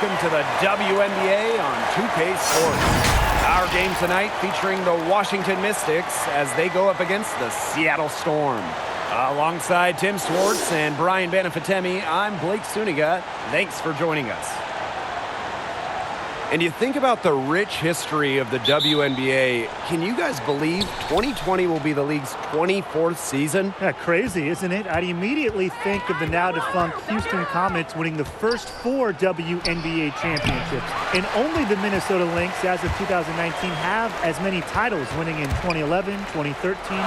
welcome to the WNBA on 2K Sports. Our game tonight featuring the Washington Mystics as they go up against the Seattle Storm. Alongside Tim Swartz and Brian Banafitemi, I'm Blake Suniga. Thanks for joining us. And you think about the rich history of the WNBA, can you guys believe 2020 will be the league's 24th season? Yeah, crazy, isn't it? I'd immediately think of the now-defunct Houston Comets winning the first 4 WNBA championships. And only the Minnesota Lynx, as of 2019, have as many titles, winning in 2011, 2013, 2015,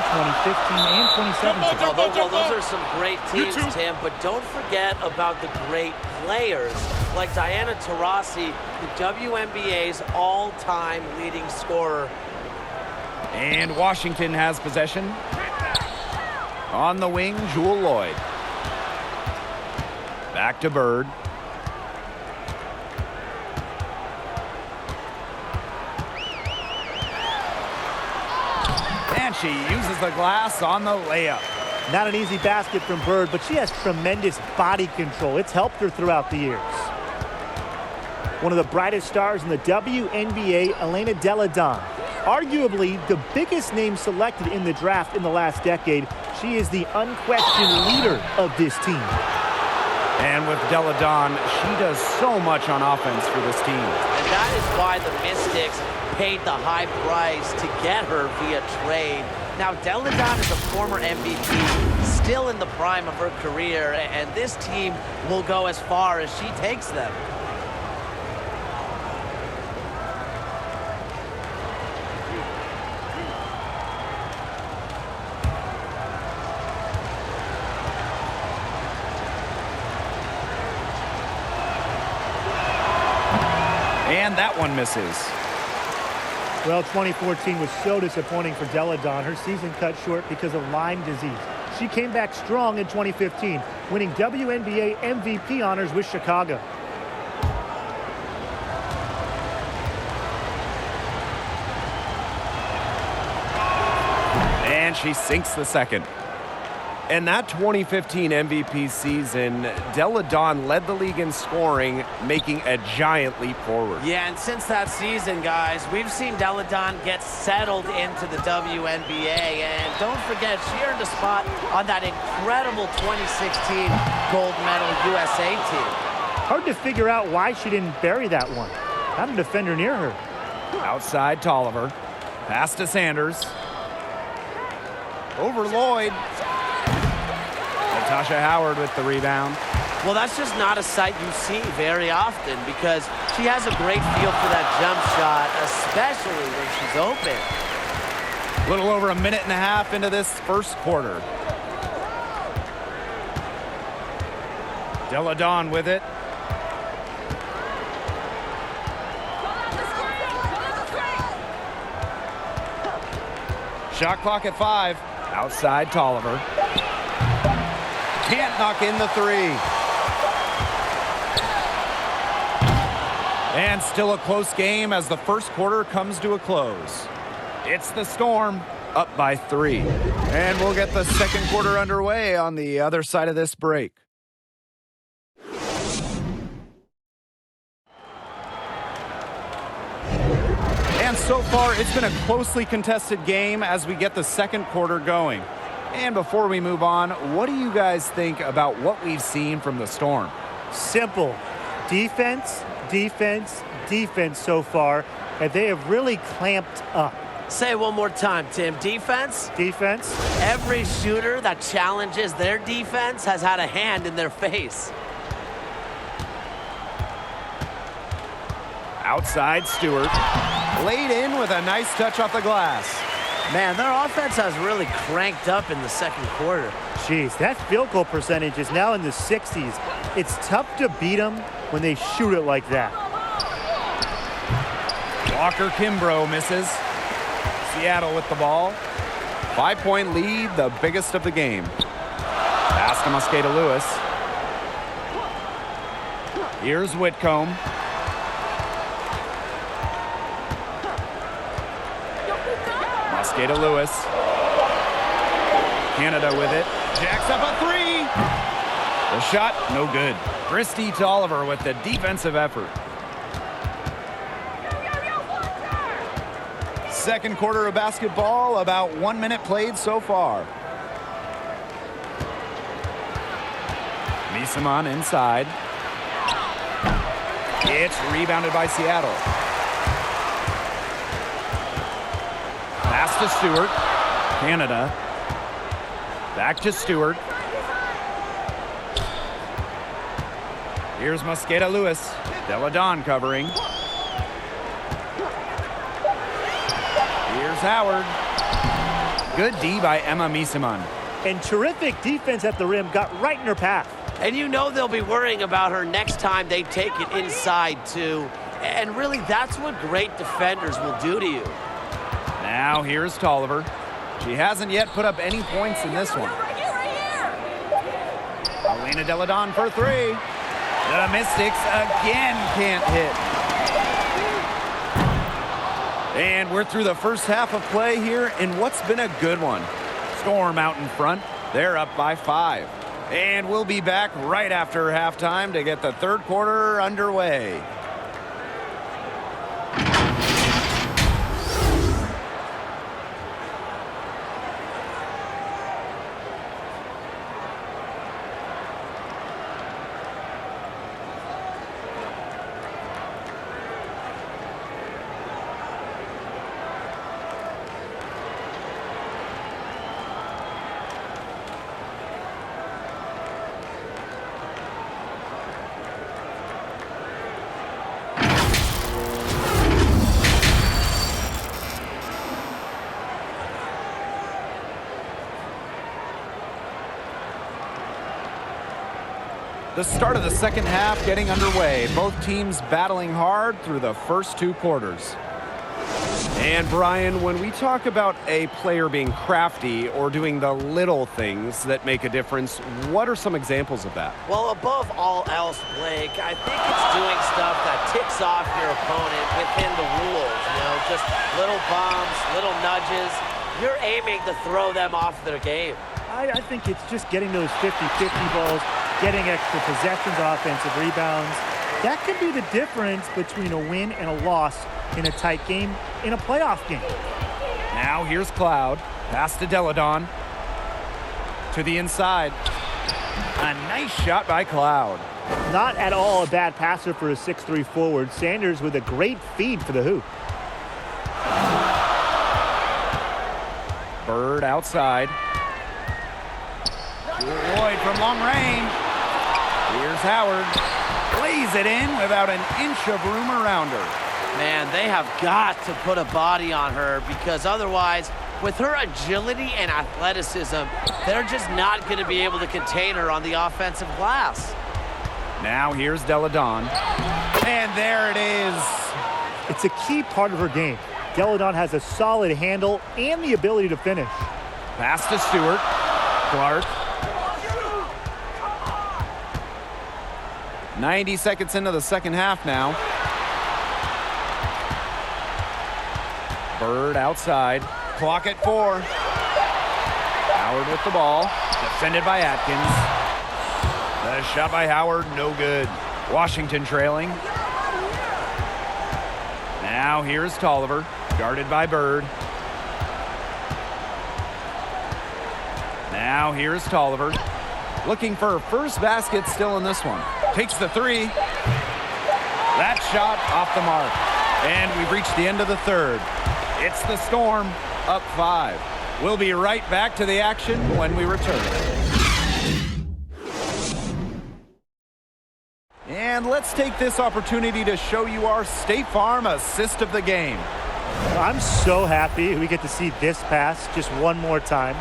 and 2017. Well, those are some great teams, Tim, but don't forget about the great players like Diana Taurasi, the WNBA's all-time leading scorer. And Washington has possession. On the wing, Jewel Lloyd. Back to Bird. And she uses the glass on the layup. Not an easy basket from Bird, but she has tremendous body control. It's helped her throughout the years. One of the brightest stars in the WNBA, Elena Delle Donne. Arguably the biggest name selected in the draft in the last decade, she is the unquestioned leader of this team. And with Delle Donne, she does so much on offense for this team. And that is why the Mystics paid the high price to get her via trade. Now, Delle Donne is a former MVP, still in the prime of her career, and this team will go as far as she takes them. And that one misses. Well, 2014 was so disappointing for Delle Donne. Her season cut short because of Lyme disease. She came back strong in 2015, winning WNBA MVP honors with Chicago. And she sinks the second. In that 2015 MVP season, Delle Donne led the league in scoring, making a giant leap forward. Yeah, and since that season, guys, we've seen Delle Donne get settled into the WNBA. And don't forget, she earned a spot on that incredible 2016 gold medal USA team. Hard to figure out why she didn't bury that one. Not a defender near her. Outside Tolliver. Pass to Sanders. Over Lloyd. Natasha Howard with the rebound. Well, that's just not a sight you see very often because she has a great feel for that jump shot, especially when she's open. A little over a minute and a half into this first quarter. Delle Donne with it. Shot clock at 5. Outside Tolliver. Can't knock in the 3. And still a close game as the first quarter comes to a close. It's the Storm up by 3. And we'll get the second quarter underway on the other side of this break. And so far, it's been a closely contested game as we get the second quarter going. And before we move on, what do you guys think about what we've seen from the Storm? Simple. Defense, defense, defense so far, and they have really clamped up. Say it one more time, Tim. Defense? Defense. Every shooter that challenges their defense has had a hand in their face. Outside Stewart. Laid in with a nice touch off the glass. Man, their offense has really cranked up in the second quarter. Jeez, that field goal percentage is now in the 60s. It's tough to beat them when they shoot it like that. Walker Kimbrough misses. Seattle with the ball. 5-point lead, the biggest of the game. Pass to Mosqueda Lewis. Here's Whitcomb. Mosqueda Lewis. Canada with it. Jacks up a 3. The shot, no good. Christy Tolliver with the defensive effort. Second quarter of basketball, about 1 minute played so far. Misaman inside. It's rebounded by Seattle. Pass to Stewart. Canada. Back to Stewart. Here's Mosqueda Lewis. Deladon covering. Here's Howard. Good D by Emma Misaman. And terrific defense at the rim got right in her path. And you know they'll be worrying about her next time they take it inside, too. And really, that's what great defenders will do to you. Now here's Tolliver. She hasn't yet put up any points in this one. Elena Deladon for three. The Mystics again can't hit. And we're through the first half of play here in what's been a good one. Storm out in front. They're up by 5. And we'll be back right after halftime to get the third quarter underway. The start of the second half getting underway. Both teams battling hard through the first 2 quarters. And Brian, when we talk about a player being crafty or doing the little things that make a difference, what are some examples of that? Well, above all else, Blake, I think it's doing stuff that ticks off your opponent within the rules. You know, just little bumps, little nudges. You're aiming to throw them off their game. I think it's just getting those 50-50 balls, getting extra possessions, offensive rebounds. That could be the difference between a win and a loss in a tight game, in a playoff game. Now here's Cloud. Pass to Deladon. To the inside. A nice shot by Cloud. Not at all a bad passer for a 6'3" forward. Sanders with a great feed for the hoop. Bird outside. Lloyd from long range. Here's Howard. Lays it in without an inch of room around her. Man, they have got to put a body on her because otherwise, with her agility and athleticism, they're just not going to be able to contain her on the offensive glass. Now here's Deladon. And there it is. It's a key part of her game. Deladon has a solid handle and the ability to finish. Pass to Stewart. Clark. 90 seconds into the second half now. Bird outside. Clock at 4. Howard with the ball. Defended by Atkins. The shot by Howard, no good. Washington trailing. Now here's Tolliver. Guarded by Bird. Now here's Tolliver. Looking for her first basket still in this one. Takes the 3. That shot off the mark. And we've reached the end of the third. It's the Storm up 5. We'll be right back to the action when we return. And let's take this opportunity to show you our State Farm assist of the game. I'm so happy we get to see this pass just one more time.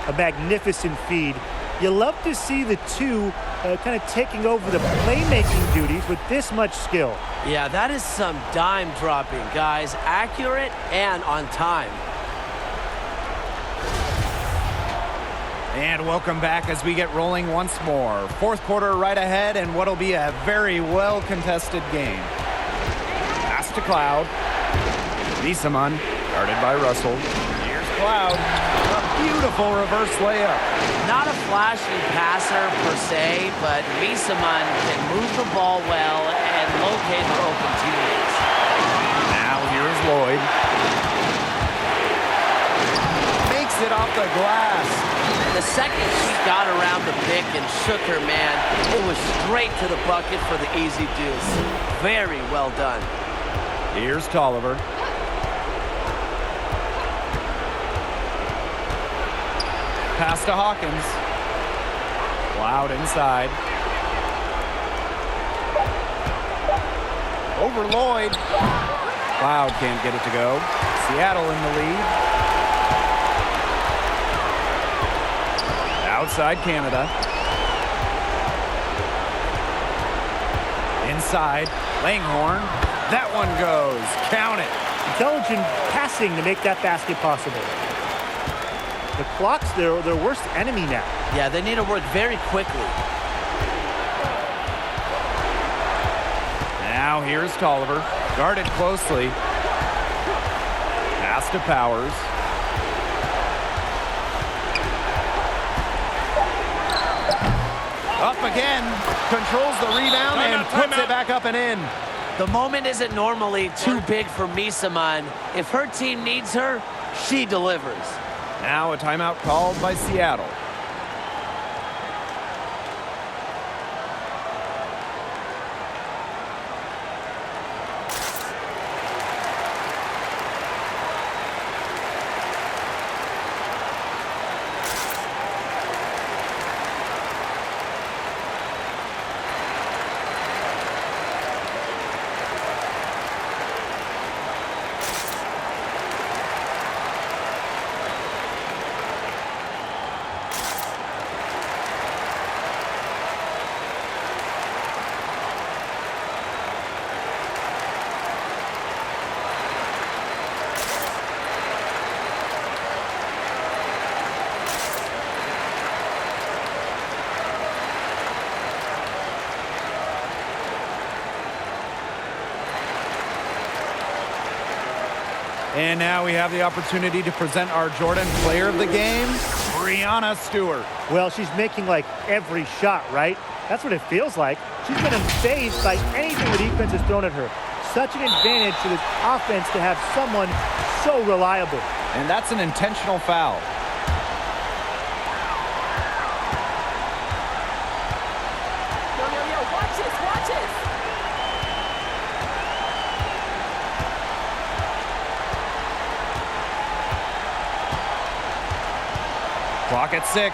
A magnificent feed. You love to see the two kind of taking over the playmaking duties with this much skill. Yeah, that is some dime dropping, guys. Accurate and on time. And welcome back as we get rolling once more. Fourth quarter right ahead and what'll be a very well contested game. Pass to Cloud. Misaman, guarded by Russell. Here's Cloud. A beautiful reverse layup. Not a flashy passer per se, but Misaman can move the ball well and locate her open teammates. Now here's Lloyd. it off the glass. The second she got around the pick and shook her man, it was straight to the bucket for the easy deuce. Very well done. Here's Tolliver. Pass to Hawkins. Loud inside. Over Lloyd. Cloud can't get it to go. Seattle in the lead. Outside Canada. Inside. Langhorn. That one goes. Count it. Intelligent passing to make that basket possible. The clock's their worst enemy now. Yeah, they need to work very quickly. Now here's Tolliver. Guarded closely. Pass to Powers. Up again. Controls the rebound and puts it back up and in. The moment isn't normally too big for Misaman. If her team needs her, she delivers. Now a timeout called by Seattle. And now we have the opportunity to present our Jordan Player of the Game, Breanna Stewart. Well, she's making like every shot, right? That's what it feels like. She's been unfazed by anything the defense has thrown at her. Such an advantage to this offense to have someone so reliable. And that's an intentional foul. Yo, watch this, watch this. Clock at 6.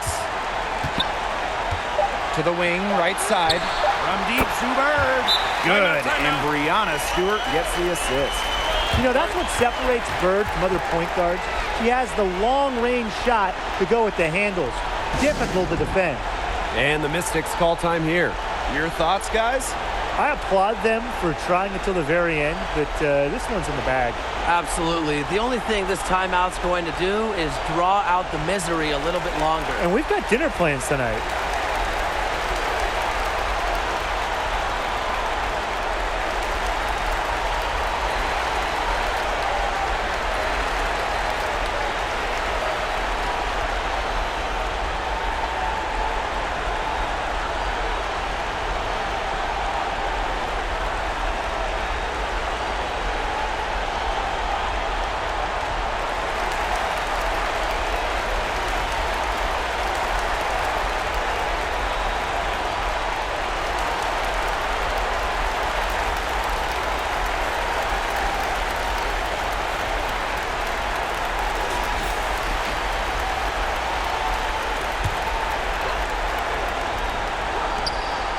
To the wing, right side. From deep, Bird. Good, and Breanna Stewart gets the assist. You know, that's what separates Bird from other point guards. She has the long-range shot to go with the handles. Difficult to defend. And the Mystics call time here. Your thoughts, guys? I applaud them for trying until the very end, but this one's in the bag. Absolutely. The only thing this timeout's going to do is draw out the misery a little bit longer. And we've got dinner plans tonight.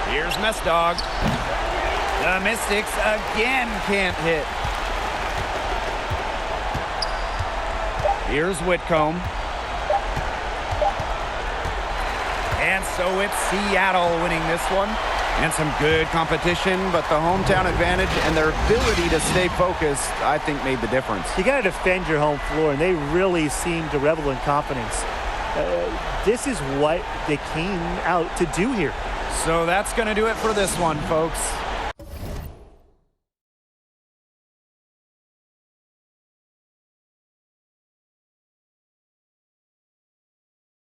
Here's Mess Dog. The Mystics again can't hit. Here's Whitcomb. And so it's Seattle winning this one. And some good competition, but the hometown advantage and their ability to stay focused, I think, made the difference. You got to defend your home floor, and they really seem to revel in confidence. This is what they came out to do here. So that's going to do it for this one, folks.